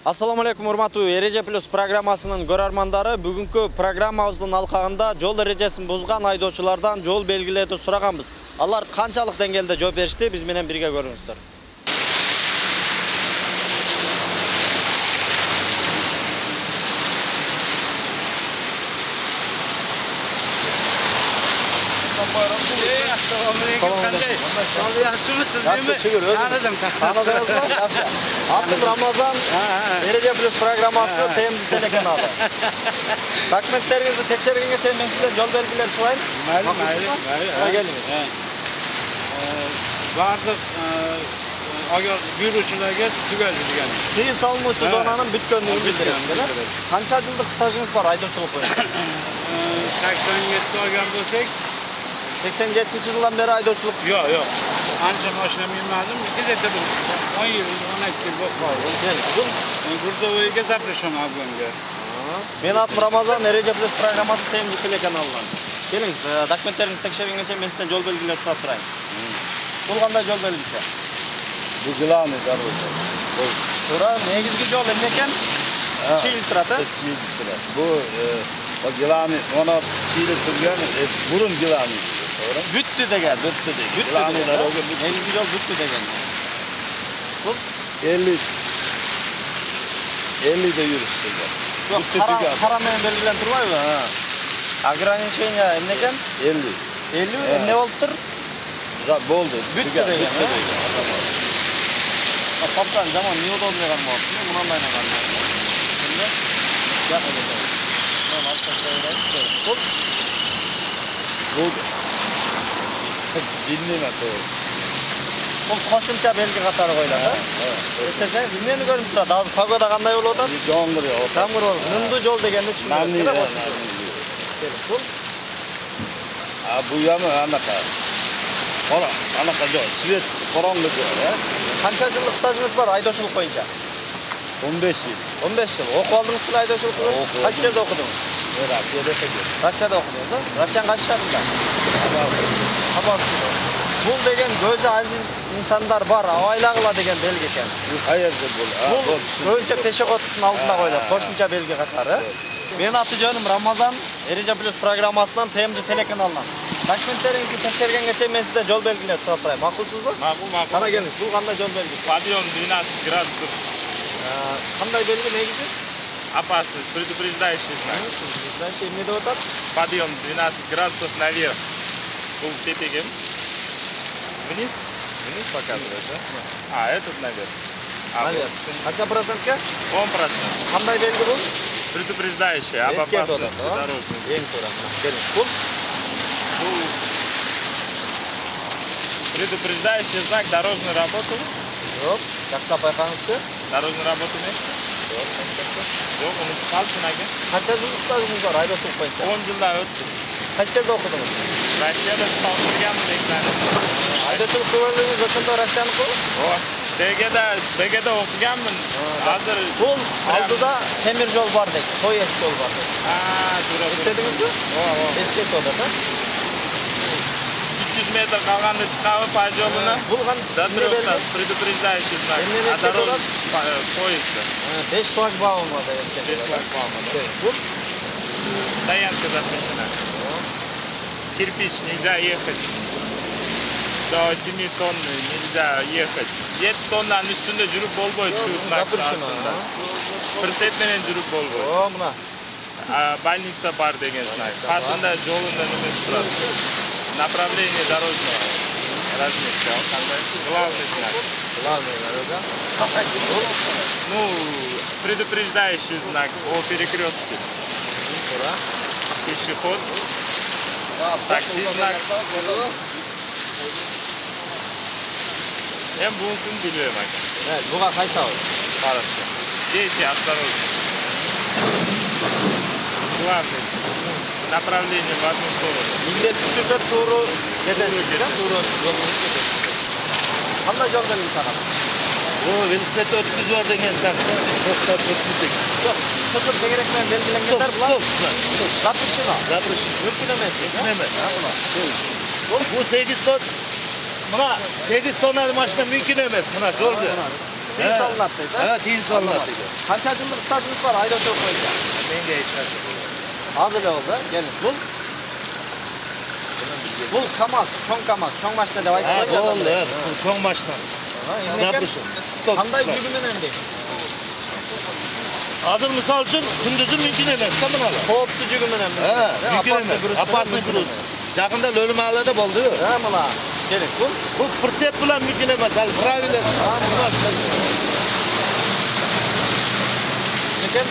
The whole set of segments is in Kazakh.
Assalamu alaikum урматтуу Эреже Плюс программасынын көрөрмандары. Бүгүнкү программабыздын алкагында жол эрежесин бузган айдоочулардан жол белгилерди сураганбыз. Алар канчалык деңгээлде жооп беришти? Биз менен бирге көрүңүздөр. Adım Ramazan, Ereje Plus programması TMZ telekanalı. Dokumentlerinizi tekşergenge çeyim ben size yol belgileri sorayım. Mayli. Geliniz. Vardık yürüyüşçülerge tügel degan. Tıyı salınmış zonanın bütköndüğünü bildirin. Kança yıllık stajınız var aydoçuluk boyunca? 87 olgan bo'lsak, 87 yıldan beri aydoçuluk. Yok. Ancha mashina minmadim. Gazeta bir 10 yil, 12 yil bo'lib qoldi. Gruzovoyga zaprasham abgonga. Ben adım Ramazan, Ereje Plus programması TMZ telekanalından. Geliniz, dokumentlerinizi tekşergenge çeyim ben sizden yol belgileri tutup durayım. Bulganda yol belgisi. Bu gılanı darıca. Bura negizgi yol emneken? Çiğil turati? Çiğil turati. Bu gılanı ona çiğil turgan burun gılanı. Büttü degen. Büttü degen. Negizgi yol büttü degen. Bu? 50'de yürüyüştü. Yok, karamayan belgilen turmay mı? Ограничение emneken? 50. 50 ne oldur? Boldu. Büttü degen. Kaptan zaman niye odolmayan mı oldu? Bundan da aynagan mı? Şimdi yapmayacağım. Ben altta söyleyeyim. Tut. Boldu. Dinleme doğru. Bu koşumça belgi katarı koyuladi. İsteseniz dinleyeni görünüp turadi. Azı pagoda qanday bolot? Жаңғыр. Жаңғыр болот. Нунду жол дегенди түшүндүрөт. Бул Bu yamı anaka. Qora, anaka жол. Свет qorong'u жол, Qancha yıllık stajınız var aydoçuluk boyunca? 15 yıl. 15 yıl. Okup aldınız mı aydoçuluktu? Kaç yerde okudunuz? Rusya'da okudunuz da. Rusya'nın kaç şehrinde? Habartında. Bul degen gözü aziz insanlar var. Avaylagıla degen belge eken. Hayırdır bu? Bul köyünce peşekotun altına koyulur. Koşunca belge katarı. Benim adı canım Ramazan. Ereje Plus programmasından TMZ telekanalından. Dokumentlerinizi tekşergen geçeyim ben sizden yol belgileri sorup durayım. Makulsuz mu? Makul. Sana geliniz. Bu qanday yol belgisi? Подъем 12 градусов. Qanday belgi negizi? Опасность, предупреждающий знак. Ne de otat? Подъем 12 градусов наверх. Был тепегем. Вниз показывает, да? Этот наверх. Naверх. Kaça prosentga? 10%. Qanday belgi bu? Предупреждающий об опасности дорожной. Eng to'g'ri. Keling. Bu предупреждающий знак дорожной работы. yo'q. Yaxshilab bayqangizchi. Дорожной работы не? Yok, onu kalsın aka. Qancha yil stajingiz bor aydoçuluk boyunca? 10 yılda öttüm. Qaysi yerda o'qidingiz? Rossiyada salg'irganman ekranni. Aydoçuluk ko'rganingiz o'shanda Rossiyaniki? BG'da o'qiganman. Hozir Bu oldida temir yo'l bor dek, poyezd yo'l bor dek. to'g'ri. Eshitdingizmi? Eski yo'lda. 300 metr qolganda chiqavi paj yo'lini. Bulgan предупреждающий знак. Поездda. 5 шлагбаум var eski. 5 шлагбаумda. Bu Стоянка запрещена. Кирпич нельзя ехать. До 7 тонн нельзя ехать. 7 тоннanın üstünde жүрүп болбойт şu знактын астында. Прицеп менен жүрүп болбойт. o buna. Больница бар деген знак. Қасында жолунда немеси турат. Направление дорожного. Разметка. Главный знак. Главный дорога. Ну, предупреждающий знак о перекрестке. Пешеход. Такси знак. Ben bunsunu biliyorum bak. Evet, buga qayta ol. Хорошо. Дети, осторожно. Главное. Направление в одну сторону. Milletin türde doğru gedesiz. Doğru yolunu gedesiz. Qanday yol belgisi sana? O velosiped ötküz var degen sakta. To'xtab ötküzdek. Yo'q, to'xtab tegerekmen belgilanganlar bular. Запрещено. Mümkün emas. Bu 8 ton. Buna 8 tonlar maşina mümkün emas. Buna yol ver. Tiyin salınat deydi. Evet, tiyin salınat deydi. Qancha yillik stajınız var haydovchilik bo'yicha? Menga hech narsa. Hozirda oldu. Gelin. Bu Kamaz, cho'ng Kamaz, cho'ng mashina deb aytadi. Bo'ldi, cho'ng mashina. Zaprishim. Qanday yugunaman deydi. Hozir misol uchun kunduzi mumkin emas, mana. Xo'pni yugunaman. Mumkin emas. Opasniy gruz. Yaqinda Lo'limallada bo'ldi-yu. Ha, mana. Keling. Bu pritsep bilan mumkin emas, hali правильно. Lekin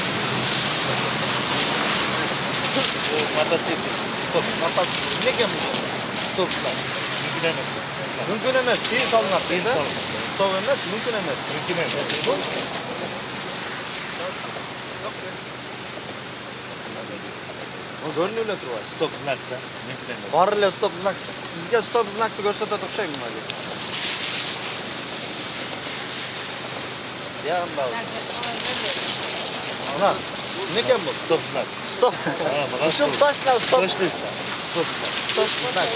Mototsikl. Stop. lekin Stop. mumkin emas. Tiyin salınat deydi. Stop emas, mumkin emas. Mumkin emas. O görünüyle turibdi. Stop znakda. Mumkin emas. Barilla stop znak. Sizga stop znakni ko'rsatadi o'xshaymi mana? Ya Allah. Ana, nekem bu? Stop znak. Stop. mana Şu taşla stop. Toshlaysiz. Stop znak. Stop znak.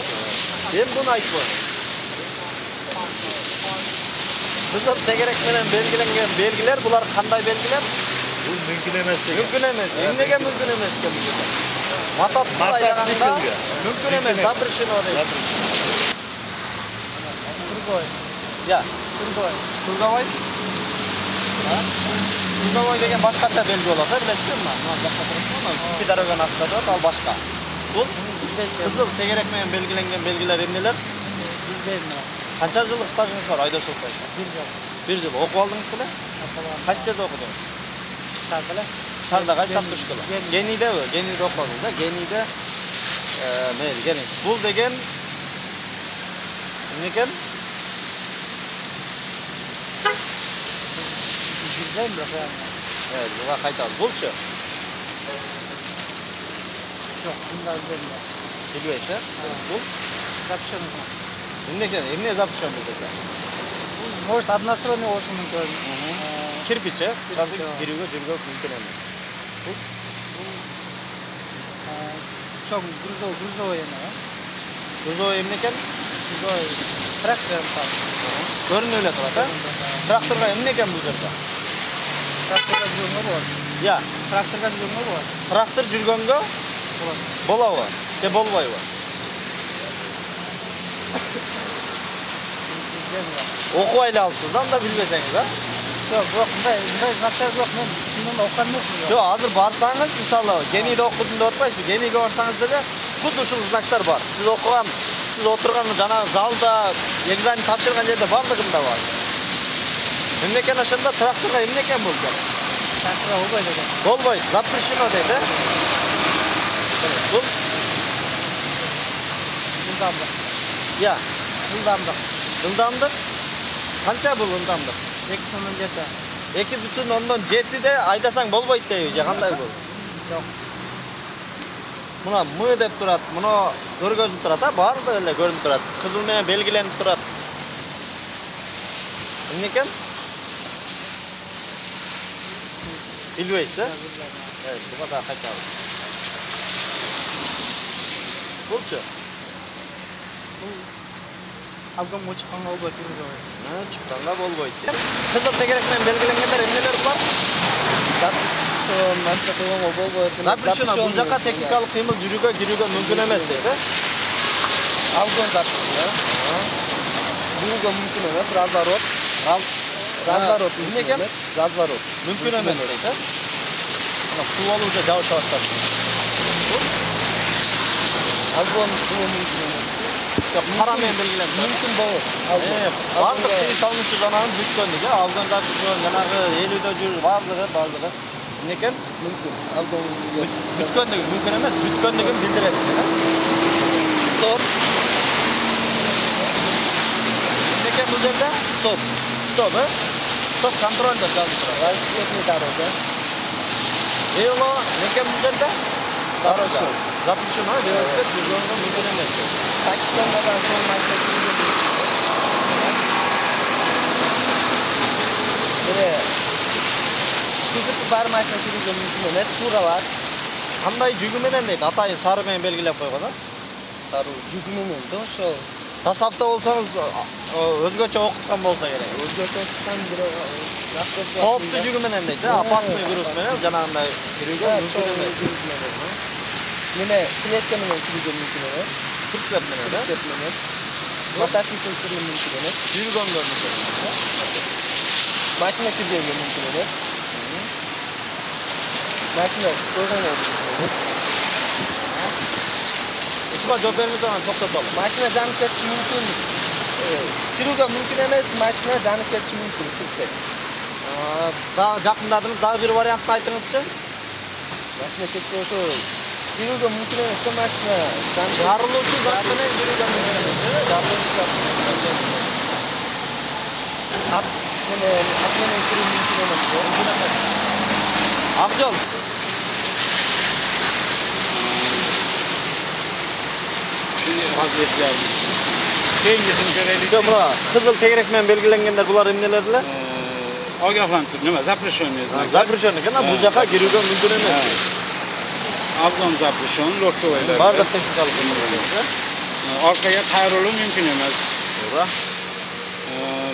Ben bunu aytmayman. Bizim tegerek bilen belgilengen belgiler, bular qanday belgiler? Bu mumkin emas degan. Mümkün emas. Nega mümkün emas ekan bu? Mototsikl ayaganda mümkün emas. Zaprishino deydi. Turgoy. Ya, Turgoy. Turgoy. Ha? Turgoy degan boshqacha belgi bo'ladi, bilasizmi? Mana ikki darogan aslida, al boshqa. Bu qizil tegerekmen belgilengen belgiler neler? Bilmayman. Qancha yillik stajingiz bor haydovchilik bo'yicha? 1 yil. 1 yil. O'qib oldingizmi? Qaysi yerda o'qidingiz? Sharqada. Sharda qaysi avtoshkola? Geniyda bu. Geniyda o'qidingiz, ha? Geniyda mayli, kelingiz. Bu degan nima ekan? Bilmayman. Evet, buga qaytadi. Bo'lchi. Yo'q, bunday bilmayman. Bilmaysa? Bu Запишем. nima ekan? Endi zapishon bu ekan. Может, односторонний olsun mumkin. Kirpichi, sразу kiruga жүргөк mumkin emas. Çok грузовой yana. Gruzoy nima ekan? Грузовой. Traktor falan. Ko'rinib turadi, ha? Traktorga nima ekan bu yerda? Traktorga yurma bor. Ya, Traktorga yurma bor. traktor жүргөнгө болобу? Же болбойбу? Оқып айла алыпсыз да, анда билбесеңиз, а? Yo'q, bunday zaптар yo'q. Men shundan o'qigan emasman. Yo'q, hozir barsangiz, misалы, Geniyda o'qidim deb aytmaysiz. Geniyga borsangiz dedi, xuddi ушул знактар бар. Siz o'tirgan жанагы залда, экзамен тапшырган жерде барлыгында бар. Эмне экен ошондо тракторга эмне экен бул? Traktorga bo'lmaydi ekan. Болбойт, запрещено deydi. Бул Жылдамдык. ya, Жылдамдык. ылдамдык. Канча бул ылдамдык? 2,7. 2,7де айдасаң болбойт дейби, же кандай бул? Yo'q. Мына мы деп турат, мына көргөзүп турат, а баардыгы эле көрүнүп турат. Кызыл менен белгиленип турат. Эмне экен? Билбейсиз, Evet, буга да кайтабыз. Булчу? Algam chiqqanga olib turibdi. Chiqqanga болбойт. Кызыл тегерек менен белгиленгендер эмнелер бар? Машина кылганга болбойт. Запрещено, бул жака техникалык кыймыл жүрүүгө кирүүгө мүмкүн эмес дейт. Algam запрещено. Жүрүүгө мүмкүн эмес, разворот. Разворот эмне экен? Разворот. Мүмкүн эмес дейт. Мына суу алуучу жабыша баштады. Algam мүмкүн эмес. Кара менен белгиленет. Мүмкүн болот. Бардык тиги салынуучу жанагын бүткөндүгү, алган запрещено, жанагы 50де жүр, бардыгы. Эмне экен? Мүмкүн. Algam Бүткөндүгү мүмкүн эмес, бүткөндүгүн билдирет. Stop. Эмне экен бул жерде? Stop. Стоп, э? Стоп контроль деп жазып турат. Велосипедный дорога. Вело, эмне экен бул жерде? Дорога. Запрещено, велосипед жүргөнгө мүмкүн эмес. Пакистандан соң машина жүргөн. Сүзүп бар машина жүргөн мүмкүн эмес, тууралар. Кандай жүгү менен дейт, атайын сары менен белгилеп койгон, а? Сары жүгү менен да ошол. Тасавта болсоңуз өзгөчө окуткан болсо керек. Өзгөчө окуткан бирок Toplu жүгü menen deydi. Опасный груз menen janagындай кирүүгө мүмкүн эмес. Mene kineşke menen kirүүгө мүмкүн эмес. Прицеп менен, да? Step menen. Мотоцикл kirүүгө мүмкүн эмес. Жүргөнгө мүмкүн. Машина kirүүгө мүмкүн эмес. Машина койгонго мүмкүн эмес. Ишима жооп бермей турган токтотолу. Машина жанып кетиши мүмкүн. Kirүүгө мүмкүн эмес, машина жанып кетиши мүмкүн кирсек. Дагы жакындадыңыз, дагы бир вариантын айтыңызчы. Машина кетсе ошо kirүүгө мүмкүн эмес, машина жанып Жарылуучу зат менен жүрүүгө мүмкүн эмес. жарылуучу зат. Ат менен кирүү мүмкүн эмес. Акжол. Keyingisini görelim. Yo muna kızıl tegerek menен belgileнгендер булар эмнелер эле? Ogohlantirish nima? Запрещенный знак. Запрещенный экен, бул жака кирүүгө мүмкүн эмес. Afg'on запрещен, легковойlar. Бардык техникалык көмөк. Orqaga qayrilib mumkin emas. Туура.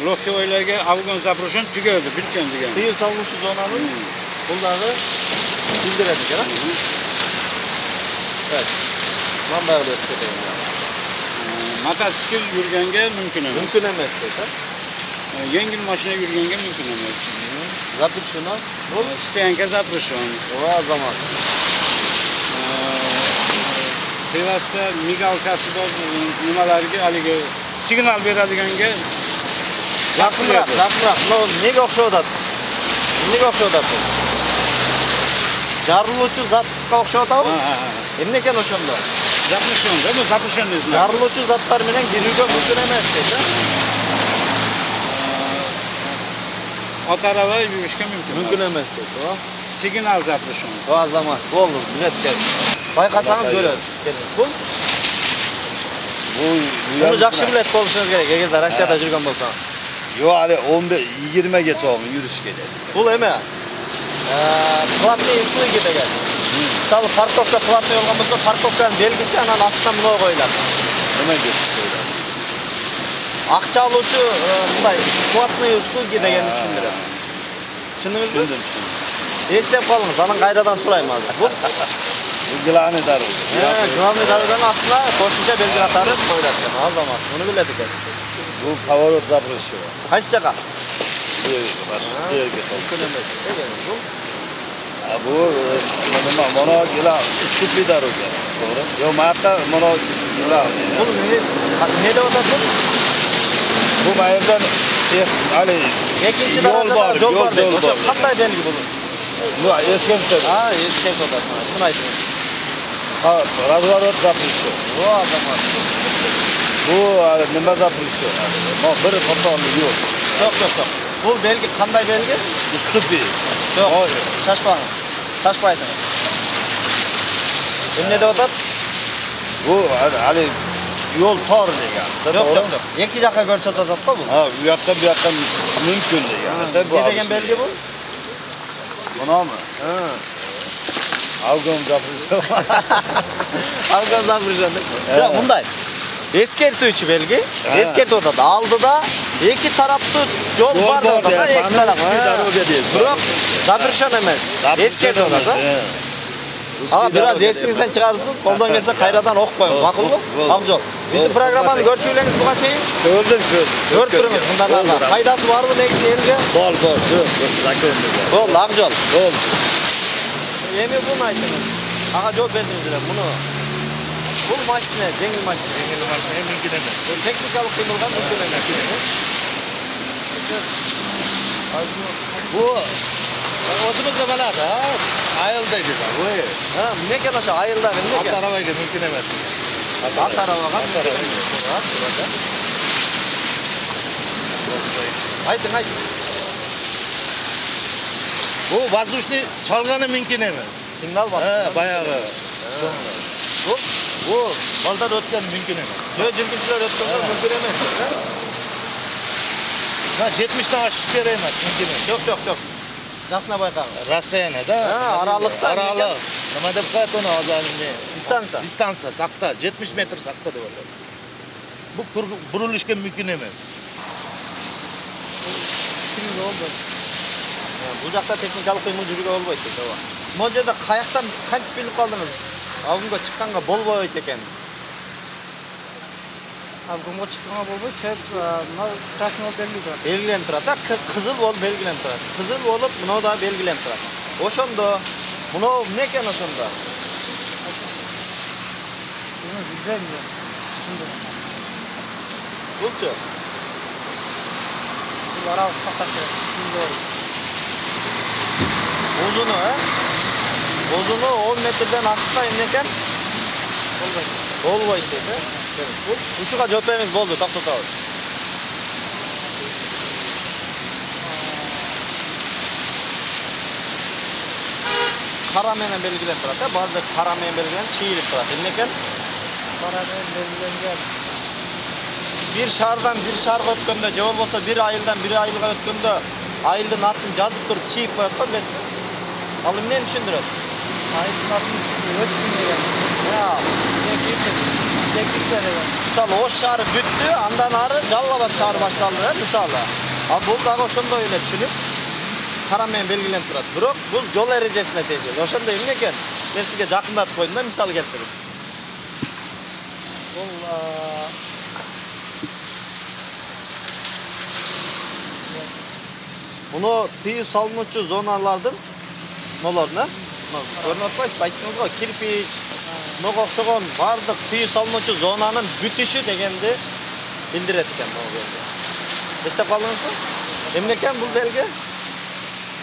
Легковойlarga Afg'on запрещен tugadi, bitgan degan. Тыюу салынуучу зонанын бул дагы билдирет экен, а? Evet. Мындай кылып өтүп кетейин. Mototsikl yurganga mumkin emas. Мүмкүн эмес дейт, а? Yengil mashina yurganga mumkin emas. Запрещено. Stoyanka запрещен. Ва замат. Tevasda migalkasi bor nimalarga haligi signal beradiganga Yaqinroq, yaqinroq. Nega o'xshab atadi? Nega o'xshab atadi? Жарылуучу затка o'xshab atadi? Эмне экен ошондо? Запрещен, да, bu запрещенный знак. Жарылуучу заттар менен кирүүгө мүмкүн эмес дейт, а? Ot araba yurishga mumkin. Мүмкүн эмес дейт, ооба. Signal запрещен. Ооба, замат. Болду, билет кел. Байкасаңыз көрөбүз. Келиңиз. Бул Bunu жакшы билет болушуңуз керек, эгерде Россияда жүргөн болсоңуз. Yo, hali 15-20 gacha yurish kerak. Бул эме? Платный услуги деген. Мисалы парковка платный болгон болсо, парковканын белгиси анан астына мына коюлат. Nima deb qo'yadi? Акча алуучу мындай платный услуги дегенди түшүндүрөт. Түшүндүңүзбү? Tushundim. Эстеп калыңыз, анан кайрадан сурайм азыр. Бул Bu glавный дорога. главный дороганын астына кошумча белги катары коюлат экен. Азамат, муну билет экенсиз. Bu поворот запрещен. Кайсы жака? Bu yerga qo'ydi. Мүмкүн эмес деген. Бул Bu nima? Mana gila ustupli дорога. To'g'ri? Yo, marta mana gila. бул не деп атат бул? Bu mayerdan hali Экинчи Жол даражада бар, жол бар дейт. жол Ошо бар. кандай белги бул? bu eskentdi. Эскертип атат. Шуну айтыңыз. Разворот запрещен. О, азамат. Bu nima запрещен? Ma bir qatonni yo'q. Жок, жок, жок. Бул белги кандай белги? Ustupli. Жок. Шашпаңыз. Шашпай айтыңыз. Эмне деп атат? Bu hali yo'l tor degan. Жок, жок, жок. Эки жакка көрсөтүп атат го бул. Ha, bu yoqdan bu yoqdan mumkin degan. Ne деген белги бул? Bunami? Afg'on запрещен. Алган запрещен. Жок, мындай. Эскертүүчү белги. Эскертип атат. Алдыда эки тараптуу жол бар деп атат. Эки тарап. Бирок запрещен эмес. Эскертип атат. Ага, biraz esingizden çıkarıpsınız. Koldan gelse kayradan okuyun. Makul mu? Amca. Bizim programanın görçüyleriz bu kaçayı. Gördüm. Gör durunuz bundan da. Faydası var mı ne güzel elge? Bol. Zakon. Bol amca. Bol. Yemi bunu aytınız. Ağa cevap verdiniz öyle bunu. Bu maşine, dengil maşine. Dengil maşine mümkün emez. Teknikalık kıyılgan mümkün emez. Bu o'zimizda bo'ladi, ha? Ayildagi bu. Ha, ne kadar aşağı ayılda ben ne Ot kadar? arabaga mumkin emas. At arabaga. Aytın. Bu воздушный chalgani mumkin emas. Signal bas. Ha, bayog'i. Bu Baldan o'tgan mumkin emas. Yo, jirgizchilar o'tkazsa mumkin emas. Ha, 70 dan oshish kerak emas, mumkin emas. Yok. Yaxshina bayqang. Rastoyaniyada. Ha, aralıkta. Araliq. Nima deb qo'yadi uni hozirni? Distansa. Distansiya saqda, 70 metr saqda deb o'yladi. Bu burilishga mumkin emas. Бул жакта техникалык кыймыл жүрүүгө болбойт дейт, ооба. Могу жерде каяктан кантип билип калдыңыз? Авгунга чыкканга болбойт экен. Авгунга чыкканга болбойт, себеп мына красный болуп белгилүү турат. Белгиленип турат, кызыл болуп белгиленип турат. Кызыл болуп, мынау да белгиленип турат. Ошондо, мынау эмне экен ошондо? Буну билбейм мен. Булчу? Бул аралык сакташ керек. Узуну, Узуну 10 метрден ашыкта эмне экен? Болбойт. Болбойт дейт, Бул ушуга жооп бериңиз болду, токтотобуз. Кара менен белгиленип турат, баардык кара менен белгиленип чийилип турат. Эмне экен? Кара менен белгиленген. Bir şardan bir şarga ötkөндө, же болбосо bir айылдан bir айылга ötkөндө, айылдын атын жазып туруп чийип коет го эмеспи? Ал эмнени түшүндүрөт? Айылдын атын өткөн деген. Я, Teknikler деген. мисалы, Ош шаары бүттү, андан ары Жалал Абад шаары башталды, мисалы. А бул дагы ошондой эле түшүнүп, кара менен белгиленип турат. Бирок бул жол эрежесине тийет. Ошондо эмне экен? Мен сизге жакындатып койдум да, мисал келтирип. Бул Муну тыюу салынуучу зоналардын нолорун, көрүнүп атпайсызбы? Айттыңыз го, кирпич, мага окшогон бардык тыюу салынуучу зонанын бүтүшү дегенди билдирет экен бул белги. Эстеп калдыңызбы? Эмне экен бул белги?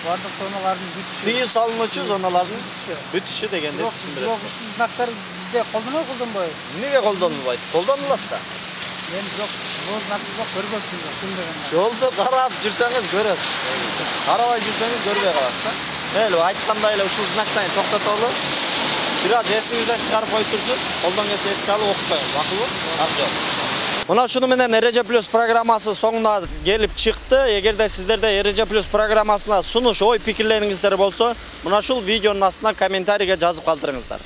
бардык зоналардын бүтүшү. Тыюу салынуучу зоналардын бүтүшү дегенди билдирет. Бирок ушул знактар бизде колдонбойбу? Эмнеге колдонулбайт? Колдонулат да. Мен бирок бул знакты көрбөпмүн, ким деген. Жолду карап жүрсөңүз көрөсүз. Карабай жүрсөңүз көрбөй каласыз да. Мейли, айткандай эле ушул знактан токтотолу. Бир аз эсиңизден чыгарып коюп турсуз, колдон келсе эске алып окуп коюңуз. Макулбу? Жок. Мына шуну менен Эреже Плюс программасы соңуна келип чыкты. Эгерде сиздерде Эреже Плюс программасына сунуш, ой пикирлериңиздер болсо, мына ушул видеонун астына комментарийге жазып калтырыңыздар.